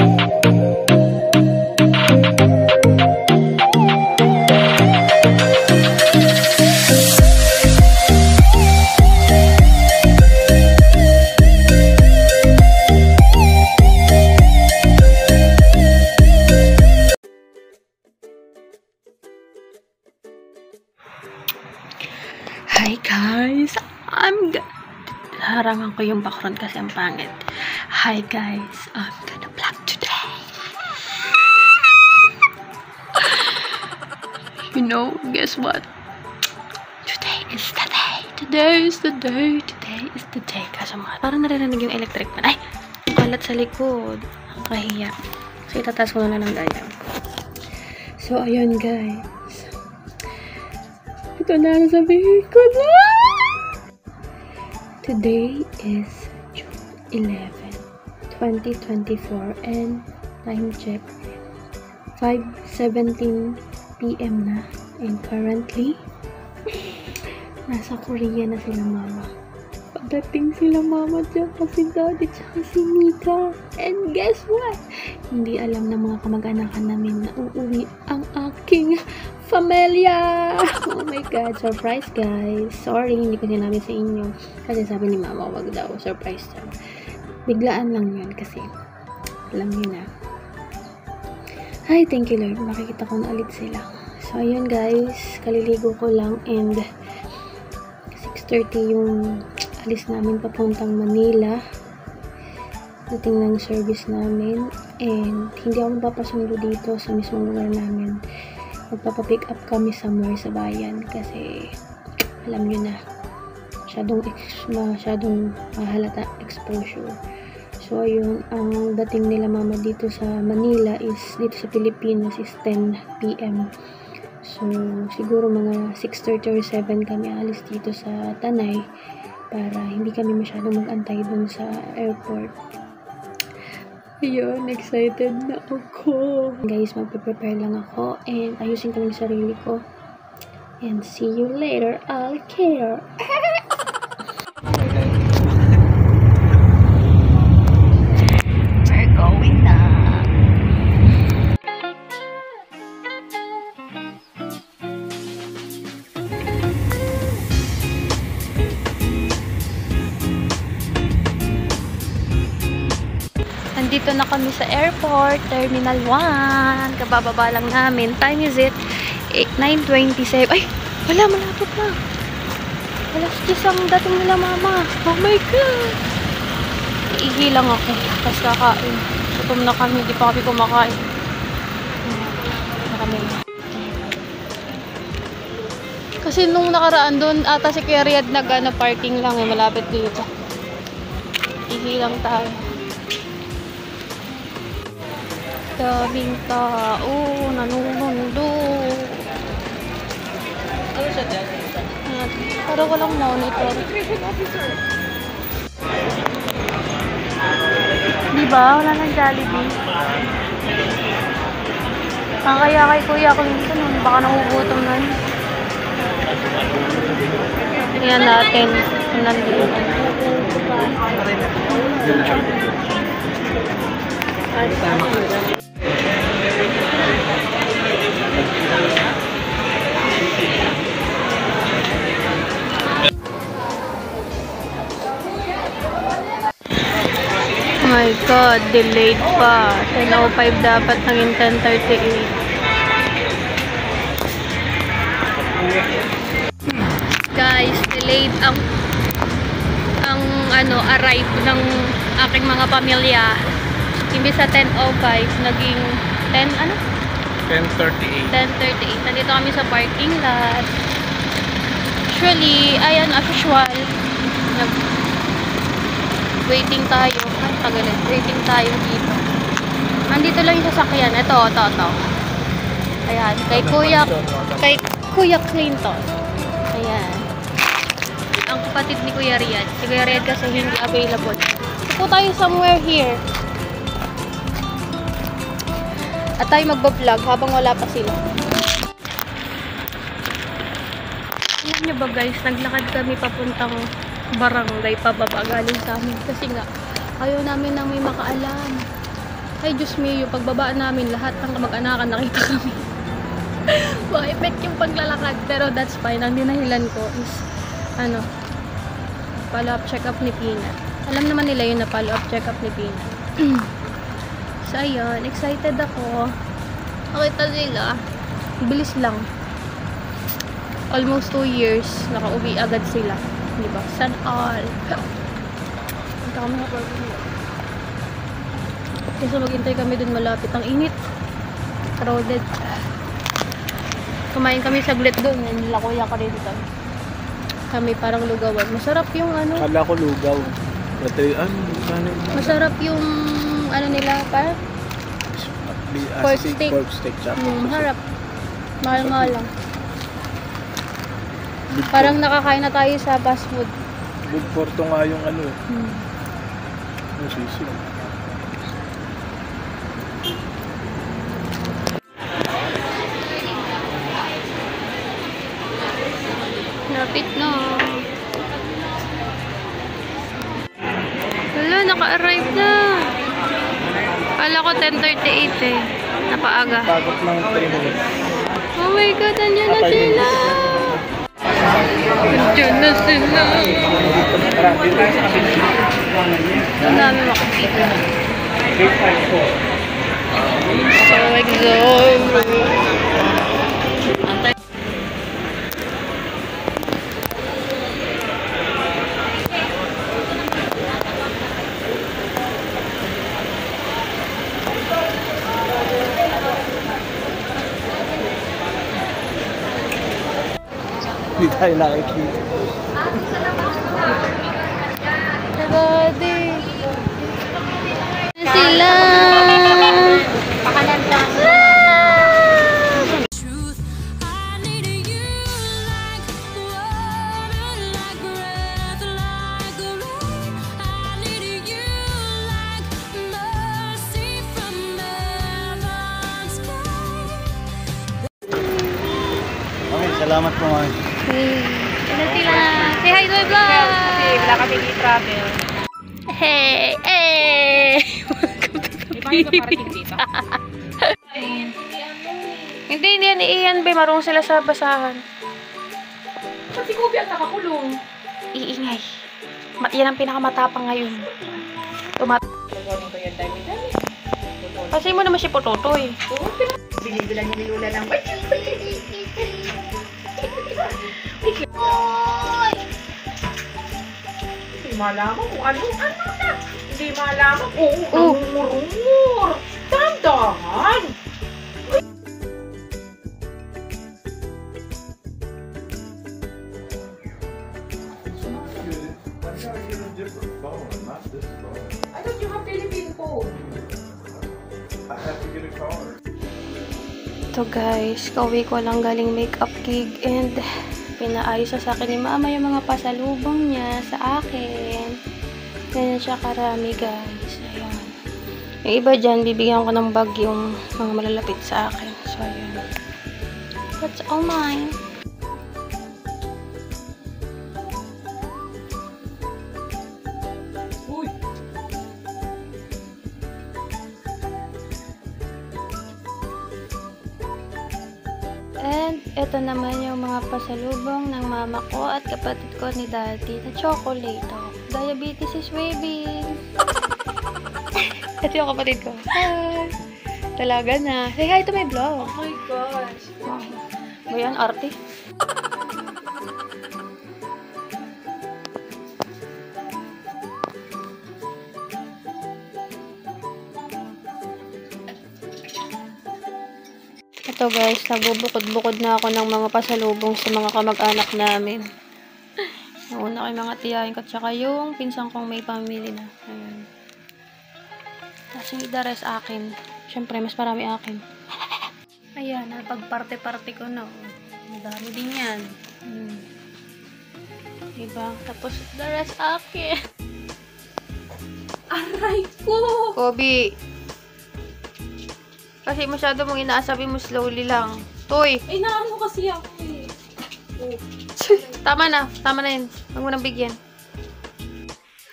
Hi guys, harangan ko yung background kasi ang pangit. Hi guys, I'm gonna vlog today. You know, guess what? Today is the day. Today is the day. Today is the day. Kaso parang naririnig yung electric fan. Ay! Kalat sa likod. Ang kahiya. So itataas ko na lang ganyan. So ayun guys. Ito na ang sabihin ko na. Today is June 11, 2024 and time check 5:17 PM na, and currently nasa Korea na sila mama. Pagdating sila mama tsaka si daddy tsaka si Mika, and guess what? Hindi alam ng mga kamag-anakan namin na uuwi ang aking pamilya. Oh my god, surprise guys. Sorry, hindi ko sinabi sa inyo kasi sabi ni mama wag daw, surprise daw. Biglaan lang yun kasi alam niyo na. Ay, thank you Lord, makikita ko na ulit sila. So ayun guys, kaliligo ko lang and 6:30 yung alis namin papuntang Manila. Dating ng service namin and hindi ako magpapasundo dito sa mismong lugar namin. Magpapapick up kami somewhere sa bayan kasi alam nyo na masyadong mahalata exposure. So ayun, ang dating nila mama dito sa Manila is dito sa Pilipinas is 10 PM. So siguro mga 6:30 or 7 kami alis dito sa Tanay para hindi kami masyadong mag-antay dun sa airport. Ayun, excited na ako. Guys, magpe-prepare lang ako and ayusin ko yung sarili ko. And see you later, I'll care. We're going na. Nandito na kami sa airport, Terminal 1. Kabababa lang namin. Time is it? 9:27. Ay! Wala, malapit na. Alas 10 ang dating nila mama. Oh my God! Iihi lang ako. Tapos kakain. Gutom na kami. Di pa kami kumakain. Kasi nung nakaraan doon, ata si Kuya Riyad parking lang eh. Malapit dito. Iihi lang tayo. Daming tao, nanunundo. Parang walang monitor. Diba? Wala nang Jollibee. Kaya kay kuya ko minsan nun, baka nagugutom na yun. Tingnan natin kung nandito. Oh my God, delayed pa. 10:05 dapat, naging 10:38. Guys, delayed ang arrive ng aking mga pamilya. Imbis sa 10:05, naging 10:38. Nandito kami sa parking lot. Actually, ayan, as usual, waiting tayo. Ay, tagalit. Waiting tayo dito. Andito lang yung sasakyan. Ito. Ayan. Kay Kuya Clinton. Ayan. Ang kapatid ni Kuya Riyad. Si Kuya Riyad kasi hindi available. Ito tayo somewhere here. At tayo magbablog habang wala pa sila. Alam nyo ba guys, naglakad kami papuntang barangay pababa galing sa amin. Kasi nga, ayaw namin na may makaalam. Ay, Diyos mio, pagbaba namin, lahat ng kamag-anakan nakita kami. Maipit yung paglalakad. Pero that's fine. Ang dinahilan ko is, follow-up check-up ni Pina. Alam naman nila yun na follow-up check-up ni Pina. So, ayun. Excited ako. Nakita nila. Bilis lang. Almost 2 years. Nakauwi agad sila. Diba? San all. Punta kami na pag-uwi. Kasi maghintay kami dun malapit. Ang init. Crowded. Kumain kami saglit dun. Nila kuya ka rin dito. Kami parang lugawan. Masarap yung Kala ko lugaw. Masarap yung nila pa. Pork steak. Pork steak. Masarap. Mahal-mahal lang. Parang nakakain na tayo sa fast food. Good Porto nga yung yung sisig. Lapit na. Wala, naka-arrive na. Kala ko 10:38 eh. Napaaga. Pagod ng 3 minutes. Oh my God, andyan na sila. Andyan na sila. Ang dami makikita. So exhausted. Hindi tayo nakikita. Nagadi. Sila. Pakanan lang. Okay, salamat po mga. Ano sila? Say hi to my vlog! Kasi wala kami i-travel. Hey! Hey! Di ba yung parating dito? Hindi yan iiyan ba? Marunong sila sa basahan. Si Kubi ang nakakulong. Iingay. Yan ang pinakamatapang ngayon. Kasi mo naman si Pototoy. Binibilan niya ni Lula ng Hindi malaman kung ano na. Hindi malaman kung rumur. Dandahan. I thought you have Philippine phone. Ito guys, kauwi ko lang galing makeup gig and pinaayos sa akin ni mama yung mga pasalubong niya sa akin. Ganyan siya karami guys. Ayan. Yung iba dyan, bibigyan ko ng bag yung mga malalapit sa akin. So ayan. That's all mine. Uy! And ito naman yung mga pasalubong ng mama ko at kapatid ko ni daddy na chocolate. Oh. Diabetes is waving. Ito yung kapatid ko. Hi! Talaga na. Say hi to my vlog. Oh my gosh. Ba yan, arte? Ito guys, nagbubukod-bukod na ako ng mga pasalubong sa mga kamag-anak namin. Nauna kay mga tiyahin ko, tsaka yung pinsang kong may family na. Ayan. Tapos yung idares akin. Siyempre, mas marami akin. Ayan, napag-parte-parte ko na. Ang dami din yan. Diba? Tapos, the rest akin. Aray ko! Kobe. Kasi masyado mong inaasabi mo slowly lang. Toy! Ay, naano kasi ako eh. Oh. Tama na yun. Huwag mo nang bigyan.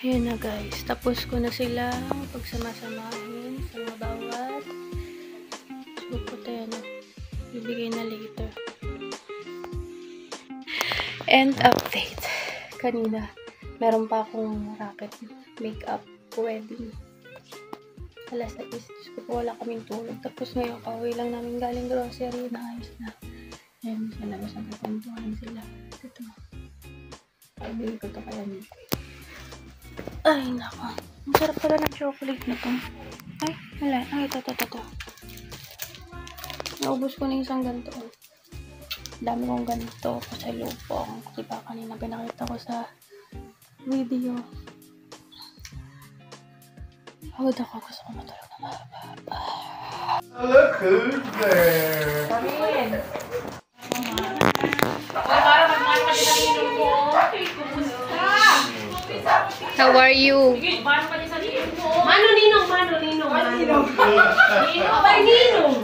Ayun na guys. Tapos ko na sila pagsama-samahin sa mga bawat bibigay na later. End update. Kanina, meron pa akong racket makeup wedding. Alas 6. Diyos ko po, wala kaming tulog. Tapos ngayon, pauwi lang namin galing grocery. Naayos na. Ayan, sa labas ang kakantuhan sila. Ito. Pabili ko to kaya nito. Ay, nako. Ang sarap pala ng chocolate na to. Ay, wala. Ay, ito. Naubos ko na isang ganito. Dami kong ganito pasalubong. Diba kanina pinakita ko sa video. Pagod ako. Gusto ko matulog na mahaba. Look who's there. How are you? Mano ninong. Abay ninong.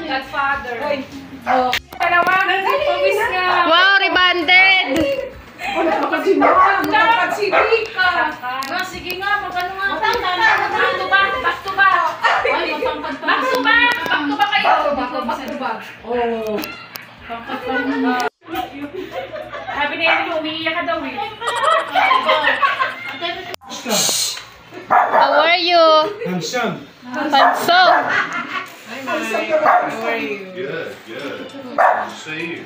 Godfather. Panawagan ko pawis nga. Wow, rebanded! Sige nga, magano nga. Back to back kayo. Oh. Sabi na yun, umiiyak ka daw eh. How are you? Handsome. Panso! Good. See you.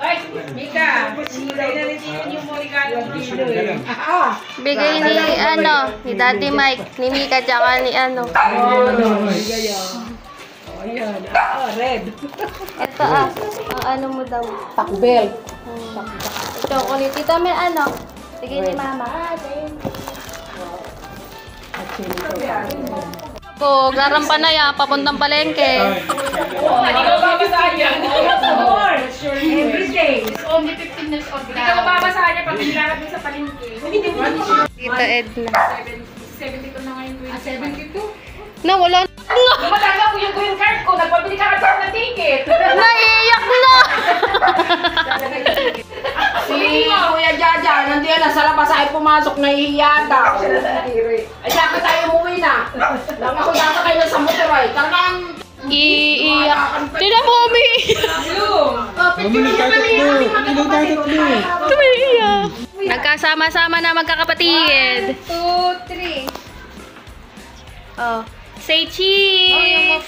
Ay, Mika. Yung mo regalo mo Bigay ni Daddy Mike, ni Mika, tsaka ni red. Ito ang mo daw. Takbel. Ito, kulit. Ito may bigay ni Mama. Ko, garampan na yan, papuntang palengke. Hindi ka babasahan yan. Every day. It's only 15 years old. Hindi ka babasahan niya pag nilalagay mo sa palengke. Tita Edna. 72 na ngayon. 72? Na, wala na. Lumatanga ko yung green card ko. Nagpabili ka ka ng ticket. Naiiyak na! Si Kuya Jaja, nandiyan na sa labas ay pumasok na ihiya daw. Ay, dapat tayo umuwi na. Lang ako dapat kayo sa motor ay. Talagang Iiyak. Tina mo, umiiyak. Umiiyak. Nagkasama-sama na magkakapatid. 2, 3. Oh. Say cheese!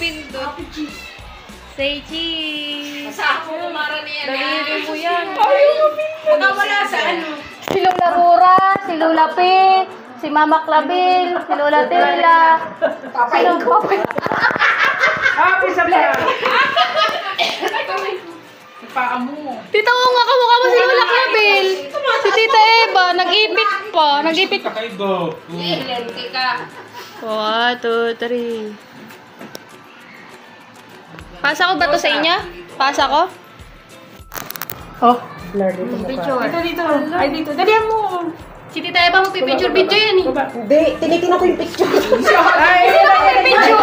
Say cheese! sa ako kumara niya na. Daliri mo yan. Nakawala sa ano. Si Lola Rura, si Lola P, si Mama Clabil, si Lola Tela. Papayin ko. Happy sa black. Paamo. Tita ko nga, kamukha mo si Lola Clabil. Si Tita Eva, nag-ipit pa. Nag-ipit. Lente ka. 1, 2, 3. Pasa ko ba to sa inyo? Pasa ko? Oh, blur dito Picture. Dito. Ay, dito. Dalihan mo. Si Tita Eva mo pipicture video yan eh. Hindi, tinitingnan ko yung picture. Ay, picture.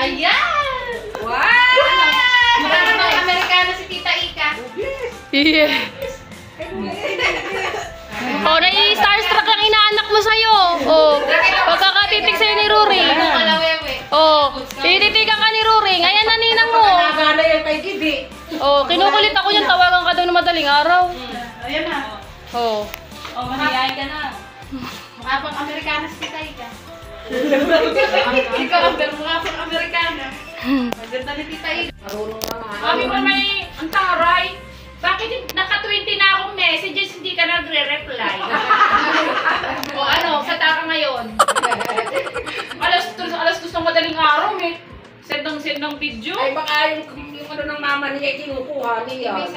Ayan! Wow! Parang mga Amerikano si Tita Ika. Yeah. Oh, nai-starstruck ang inaanak mo sa'yo. Oh, pagkakatitig sa'yo ni Rory. Oh, tinitigan ka ni Rory. Ngayon na ninang mo. Nagana yung kay Gidi. Oh, kinukulit ako yung tawagan ka daw na madaling araw. Ayan na. Oh. Oh, mahihayin ka na. Mukha pang Amerikano si Tita Ika. Ikaw ang mukha pang Amerikano. Maganda ni Tita Ika. Marunong na nga. Kami pa may ang taray. Bakit naka-20 na akong messages, hindi ka nagre-reply? O ano, sa taka ngayon? Alas gusto madaling araw eh. Send ng video. Ay, baka yung ano ng mama niya, kinukuha niya.